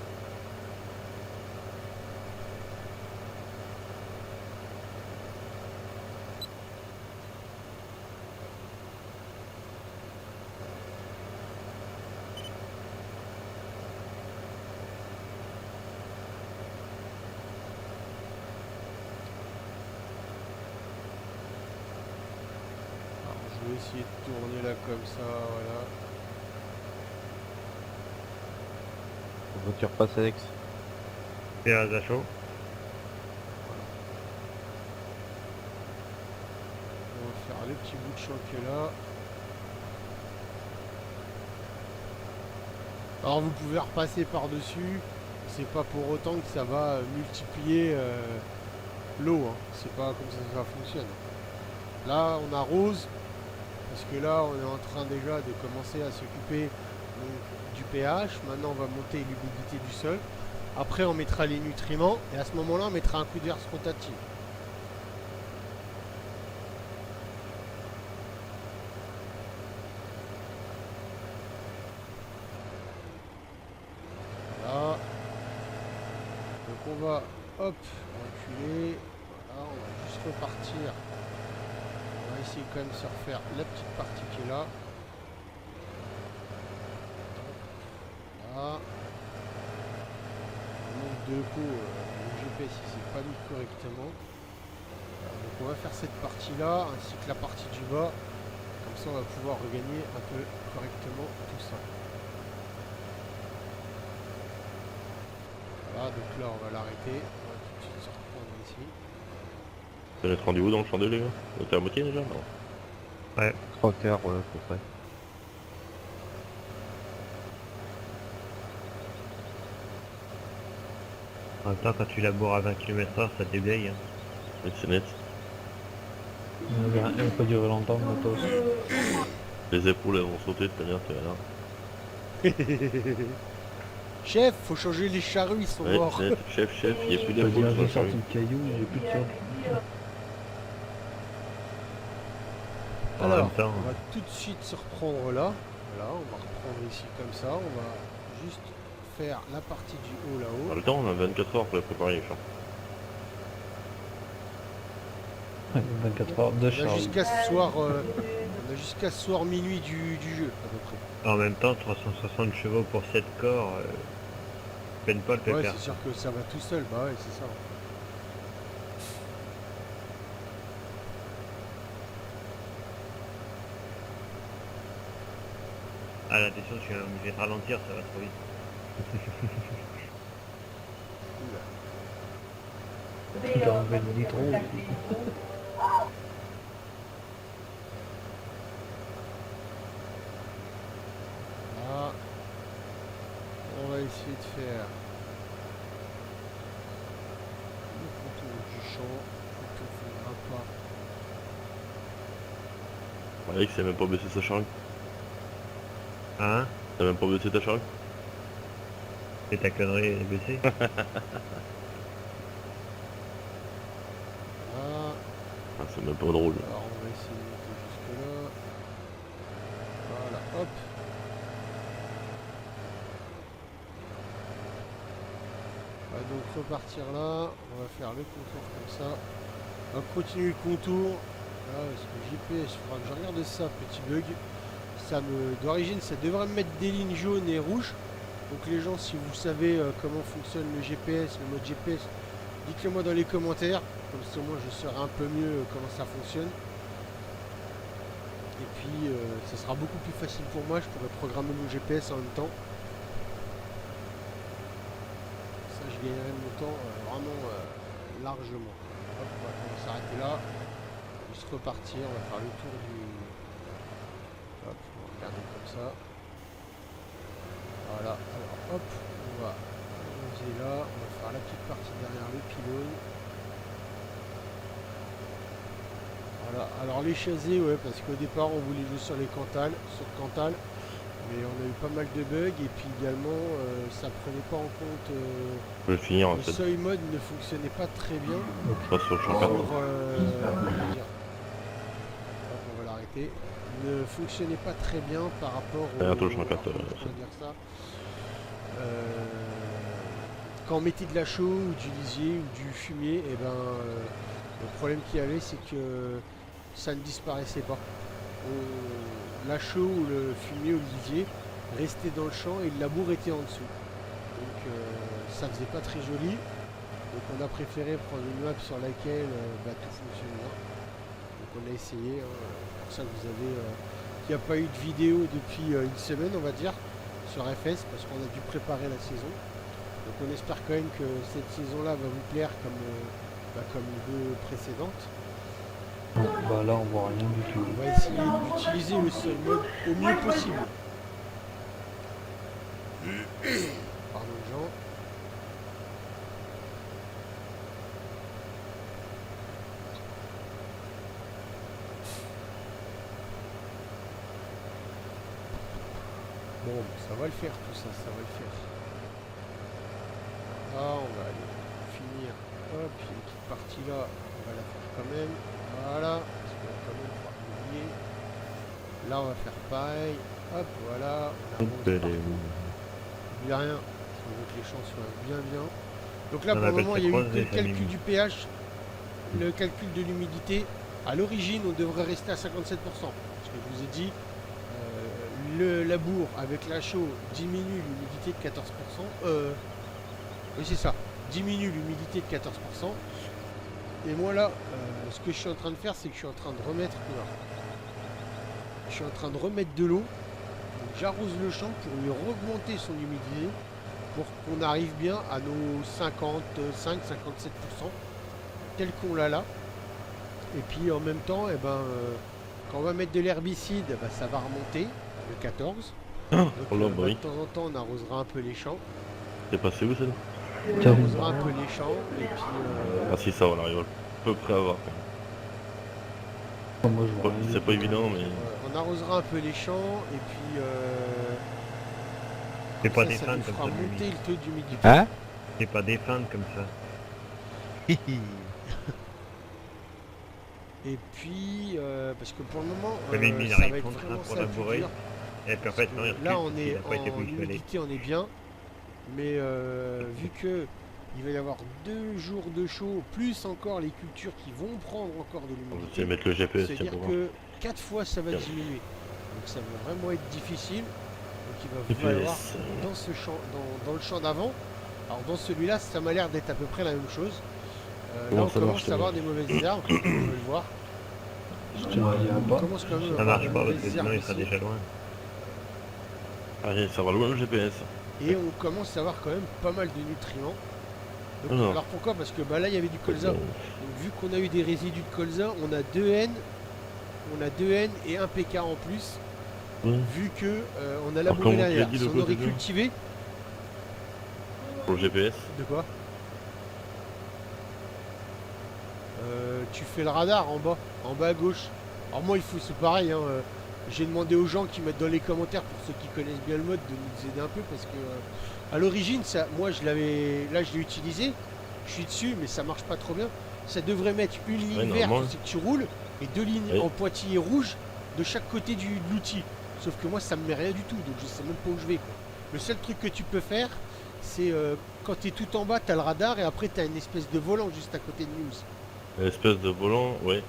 Alors, je vais essayer de tourner là comme ça, voilà. La voiture passe Alex. C'est un Zacho. On va faire le petit bout de champ qui est là. Alors vous pouvez repasser par-dessus. C'est pas pour autant que ça va multiplier l'eau. Hein. C'est pas comme ça que ça fonctionne. Là on arrose. Parce que là on est en train déjà de commencer à s'occuper du pH. Maintenant on va monter l'humidité du sol. Après on mettra les nutriments. Et à ce moment-là on mettra un coup d'air rotatif. Voilà. on va, hop, reculer. Voilà, on va juste repartir. On va essayer quand même de se refaire la petite partie qui est là. Voilà. Le manque de peau, le GPS il s'est pas mis correctement. Voilà, donc on va faire cette partie là, ainsi que la partie du bas. Comme ça on va pouvoir regagner un peu correctement tout ça. Voilà, donc là on va l'arrêter. On va tout de suite se reprendre ici. Vous allez être rendu où dans le champ de les gars? Vous êtes à moitié déjà? Non. 3 quarts, ouais, à peu près. En même temps, quand tu laboures à 20 km/h, ça déblaye. Hein. Oui, c'est net. Elle peut durer longtemps, le motos. Les épaules elles vont sauter de toute manière, tu vas là. Chef, faut changer les charrues, ils sont Ouais, morts. net. Chef, il n'y a plus Je peux d'épaules dire, sur j'ai la sorti charrue. le caillou, j'ai plus de sol. En Alors, même temps, on va tout de suite se reprendre là. Voilà, on va reprendre ici comme ça. On va juste faire la partie du haut En là-haut. même temps, on a 24 heures pour les préparer les champs. 24 heures de On a charge. jusqu'à ce soir, minuit du jeu à peu près. en même temps, 360 chevaux pour 7 corps, peine pas le Ouais, pépère. c'est sûr que ça va tout seul. Bah ouais, c'est ça. Ah là, attention, je suis obligé de ralentir, ça va trop vite. Oula. T'as enlevé le nitro aussi. Là, on va essayer de faire le contour du champ. Et puis on fera pas. Alex, il a même pas baissé sa charrue. Hein? T'as même pas baissé ta charrue? C'est ta connerie est baissée? Là, Ah, c'est même pas drôle. alors on va essayer de monter jusque là. Voilà, hop. On va donc repartir là. On va faire le contour comme ça. On va continuer le contour. Là, parce que GPS, il faudra que je regarde ça, petit bug. D'origine, ça devrait me mettre des lignes jaunes et rouges. Donc les gens, si vous savez comment fonctionne le GPS, le mode GPS, dites-le moi dans les commentaires. Comme ça, moi, je saurai un peu mieux comment ça fonctionne. Et puis, ça sera beaucoup plus facile pour moi. Je pourrai programmer mon GPS en même temps. Ça, je gagnerai mon temps vraiment largement. Hop, on va s'arrêter là. On va juste repartir. On va faire le tour du... Hop, on va regarder comme ça. Voilà. Alors, hop, on va poser là. On va faire la petite partie derrière le pylône. Voilà, alors les chasés, ouais, parce qu'au départ on voulait jouer sur Cantal, mais on a eu pas mal de bugs et puis également ça prenait pas en compte Je vais le finir en le fait. seuil mode ne fonctionnait pas très bien Pas sur le champ 4. pour comment dire, hop, on va l'arrêter, ne fonctionnait pas très bien par rapport au Bientôt le champ 4, comment je pourrais dire ça, quand on mettait de la chaux ou du lisier ou du fumier, et ben le problème qu'il y avait, c'est que ça ne disparaissait pas. La chaux ou le fumier ou le lisier restait dans le champ et le labour était en dessous. Donc ça faisait pas très joli. Donc on a préféré prendre une map sur laquelle tout fonctionne bien. Donc on a essayé. Hein, pour ça que vous avez... il n'y a pas eu de vidéo depuis une semaine, on va dire, sur FS, parce qu'on a dû préparer la saison. Donc on espère quand même que cette saison-là va vous plaire comme les deux précédentes. Bah là, on voit rien du tout. On va essayer d'utiliser le seul mode au mieux possible. Pardon Jean. Bon, ça va le faire tout ça, ça va le faire. Là, on va aller finir. Hop, il y a une petite partie là, on va la faire quand même. Voilà, parce qu'on va quand même pouvoir oublier. Là, on va faire pareil. Hop, voilà. On avance par- N'oublie rien, il faut que les champs soient bien. Donc là, On pour le appelle moment, ça il y a eu croiser, que le ça, calcul Mimi. du pH, le calcul de l'humidité. À l'origine, on devrait rester à 57%. Parce que je vous ai dit, le labour avec la chaux diminue l'humidité de 14%. Oui, c'est ça. Diminue l'humidité de 14%. Et moi là, ce que je suis en train de faire, c'est que je suis en train de remettre. Je suis en train de remettre de l'eau. Donc j'arrose le champ pour lui augmenter son humidité pour qu'on arrive bien à nos 55-57% tel qu'on l'a là. Et puis en même temps, quand on va mettre de l'herbicide, ça va remonter le 14. Donc Oh là, bah oui. de temps en temps, on arrosera un peu les champs. T'es passé où, celle-là? On Tiens. arrosera un peu les champs. Et puis Ah si, ça, on arrive à peu près à voir. Moi, je vois rien. C'est pas évident, mais... on arrosera un peu les champs. Et puis C'est pas ça des nous fans comme fera ça, monter Mimi. le taux d'humidité. Hein? C'est pas des fans comme ça. Et puis, parce que pour le moment, Le Mimi, il ça arrive va être contre vraiment pour ça le plus labourer. dur. Et puis en fait, non, il Là, recule, on il est a pas été en positionné. humidité, on est bien. Mais vu que il va y avoir 2 jours de chaud, plus encore les cultures qui vont prendre encore de On va essayer l'humidité, de mettre le GPS, tiens, c'est-à-dire pour voir. que 4 fois ça va Tiens. diminuer. Donc ça va vraiment être difficile. Donc il va falloir, GPS. dans ce champ, dans le champ d'avant, alors dans celui-là, ça m'a l'air d'être à peu près la même chose. Là, Comment on ça commence marche, à avoir des mauvaises herbes, on peut le voir. Je te dis à On bas. commence quand même à Ça avoir marche des pas parce que mauvaises sinon herbes il sera ici. déjà loin. Allez, ça va loin le GPS. Et on commence à avoir quand même pas mal de nutriments. Donc, Alors. alors pourquoi? Parce que là il y avait du colza. Donc, vu qu'on a eu des résidus de colza, on a 2 N, et 1 PK en plus. Ouais. Vu que on a Alors, labouré comment tu l'as derrière. dit, Si le on côté aurait deux cultivé, Pour le GPS. de quoi? Tu fais le radar en bas à gauche. Alors moi il faut, c'est pareil, hein, j'ai demandé aux gens qui mettent dans les commentaires, pour ceux qui connaissent bien le mode, de nous aider un peu parce que à l'origine, ça, moi je l'avais, là je l'ai utilisé, je suis dessus, mais ça marche pas trop bien. Ça devrait mettre une ligne Ouais, verte, normal. c'est que tu roules, et 2 lignes Ouais. en pointillé rouge de chaque côté de l'outil. Sauf que moi ça me met rien du tout, donc je sais même pas où je vais, quoi. Le seul truc que tu peux faire, c'est quand tu es tout en bas, tu as le radar, et après tu as une espèce de volant juste à côté de News. Espèce de volant, ouais.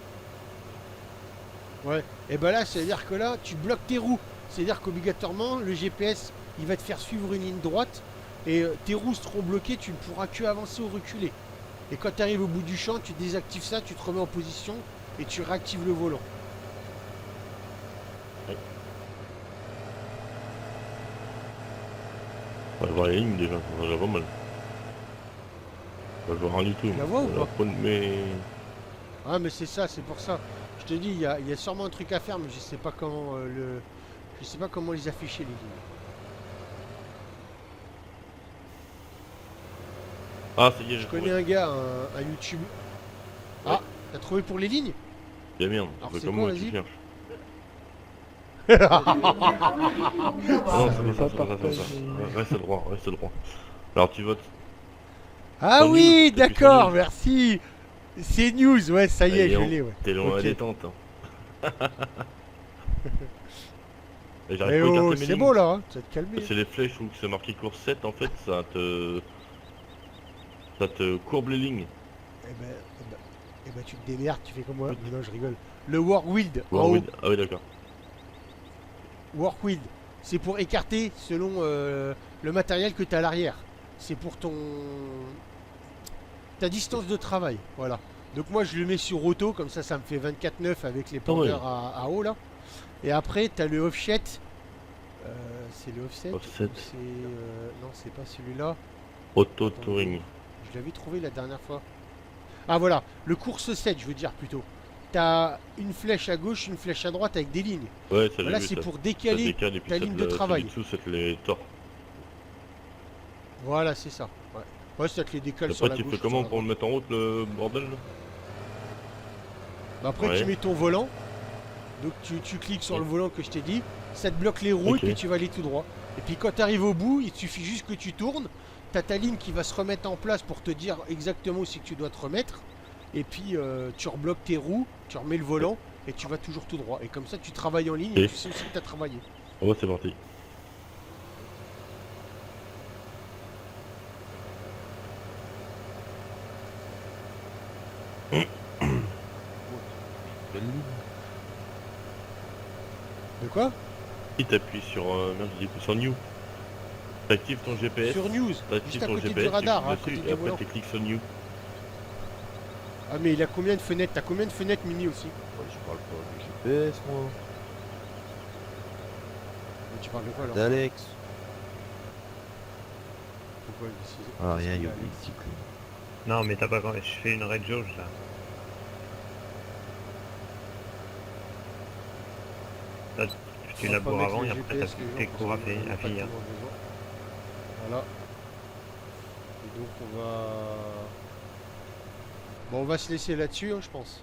Ouais. Et ben là, c'est-à-dire que là, tu bloques tes roues. C'est-à-dire qu'obligatoirement, le GPS, il va te faire suivre une ligne droite, et tes roues seront bloquées, tu ne pourras que avancer ou reculer. Et quand tu arrives au bout du champ, tu désactives ça, tu te remets en position, et tu réactives le volant. On va voir les lignes déjà, ça va déjà pas mal. On va voir rien du tout. Tu la vois ou On va pas prendre mes... Ah, mais c'est ça, c'est pour ça. Je te dis, il y a sûrement un truc à faire, mais je sais pas comment je sais pas comment les afficher, les lignes. Ah, ça y est, Je j'ai connais trouvé. un gars, un YouTube. Ah, Ouais. t'as trouvé pour les lignes? Bien merde, Alors, c'est c'est comme quoi, moi, vas-y tu cherches. Ah, Non, Ça c'est n'est pas pas ça, c'est pas ça. Reste droit, reste droit. Alors tu votes. Ah Sur oui, News, t'appuies sur d'accord, News. merci. C'est News, ouais, ça y est, Allez, je on- l'ai, ouais. T'es loin à Ok. la détente. Hein. Et Eh j'arrive pas à oh, écarter mes c'est lignes. beau là, hein, tu vas te calmer. C'est les flèches où c'est marqué course 7, en fait, ça te courbe les lignes. Eh ben, tu te démerdes, tu fais comme moi. Mais non, je rigole. Le Workwild, en Ah haut. oui, ah oui, d'accord. Workwild, c'est pour écarter selon le matériel que tu as à l'arrière. C'est pour ta distance de travail, voilà. Donc moi je le mets sur auto, comme ça me fait 24,9 avec les pendeurs à haut là. Et après tu as le offset. C'est le offset. Offset. ou c'est, non, c'est pas celui-là. Auto touring. Je l'avais trouvé la dernière fois. Ah voilà, le course 7, je veux dire plutôt. T'as une flèche à gauche, une flèche à droite avec des lignes. Ouais, ça j'ai Là vu, c'est ça. pour Ça décaler. décale et puis ta ça ligne te de la- travail. Dessous, ça te les tord. Voilà, c'est ça. Ouais, ouais, ça te les décale sur Après, la tu gauche. fais comment sur la pour le mettre en route, le bordel là Bah après, Ouais. tu mets ton volant. Donc tu cliques sur le volant que je t'ai dit. Ça te bloque les roues Ok. et puis tu vas aller tout droit. Et puis quand tu arrives au bout, il suffit juste que tu tournes. Tu as ta ligne qui va se remettre en place pour te dire exactement où c'est que tu dois te remettre. Et puis tu rebloques tes roues, tu remets le volant et tu vas toujours tout droit. Et comme ça, tu travailles en ligne et Ok. tu sais aussi que tu as travaillé. Oh, c'est parti. Quelle ligne? De quoi? Si t'appuies sur... merde, je dis quoi, sur New. T'actives ton GPS. Sur News, T'actives juste à ton côté GPS, du radar, tu à cliques côté dessus, du et après volant. tu cliques sur New. Ah mais il a combien de fenêtres? T'as combien de fenêtres Mini aussi? Ouais, je parle pas du GPS, moi. Mais tu parles de quoi alors? D'Alex. Pourquoi il décide- Ah, rien, Alex. il y a oublié le cycle. Non, mais t'as pas quand je fais une red jauge là. Là, tu On va pas laboures mettre avant les et après GPS, t'as les gens, tes parce cours à qu'on en a finir. pas tellement besoin. Voilà. Et donc on va... Bon, on va se laisser là-dessus, hein, je pense.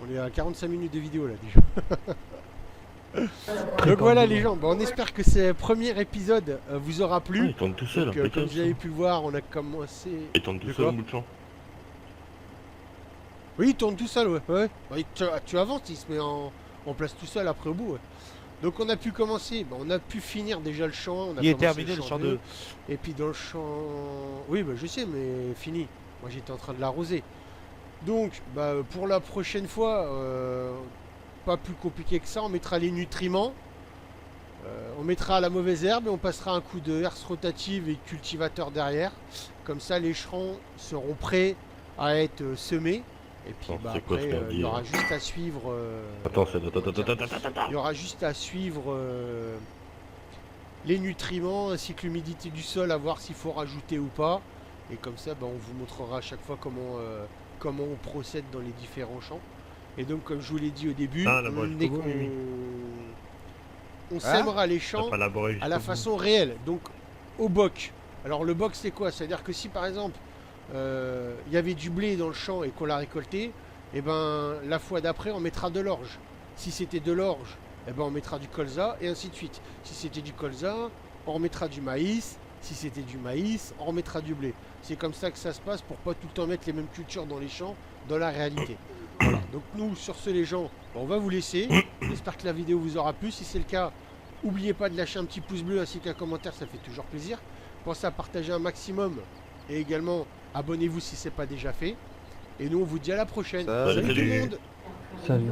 On est à 45 minutes de vidéo là déjà. Donc voilà les gens, bon, on espère que ce premier épisode vous aura Ah, plu. il tourne tout seul, Donc, impeccable, comme vous avez pu le voir, on a commencé... Il tourne tout De seul quoi au bout de champ. Oui, il tourne tout seul, ouais. Ouais. Bah, tu avances, il se met en place tout seul après au bout. Ouais. Donc on a pu commencer, bah, on a pu finir déjà le champ. On a Il est commencé terminé le champ 2. Et puis dans le champ... Oui, bah, je sais, mais fini. Moi j'étais en train de l'arroser. Donc, bah, pour la prochaine fois, pas plus compliqué que ça, on mettra les nutriments. On mettra la mauvaise herbe et on passera un coup de herse rotative et cultivateur derrière. Comme ça, les champs seront prêts à être semés. Et puis Non, bah, c'est quoi après, ce qu'on il dit, y aura hein juste à suivre. Attends, c'est... Attends. Il y aura juste à suivre les nutriments ainsi que l'humidité du sol, à voir s'il faut rajouter ou pas. Et comme ça, bah, on vous montrera à chaque fois comment on procède dans les différents champs. Et donc, comme je vous l'ai dit au début, Ah, laborer on, jusqu'au bout, Mimi. on sèmera les T'as champs pas laboré à jusqu'au la bout. façon réelle, donc au boc. Alors le boc c'est quoi? C'est-à-dire que si par exemple il y avait du blé dans le champ et qu'on l'a récolté, et ben la fois d'après on mettra de l'orge. Si c'était de l'orge, et ben on mettra du colza et ainsi de suite. Si c'était du colza, on remettra du maïs. Si c'était du maïs, on remettra du blé. C'est comme ça que ça se passe pour pas tout le temps mettre les mêmes cultures dans les champs, dans la réalité. Voilà. Donc nous sur ce les gens, on va vous laisser. J'espère que la vidéo vous aura plu. Si c'est le cas, n'oubliez pas de lâcher un petit pouce bleu ainsi qu'un commentaire, ça fait toujours plaisir. Pensez à partager un maximum et également abonnez-vous si ce n'est pas déjà fait. Et nous on vous dit à la prochaine. Salut. Salut tout le monde. Salut.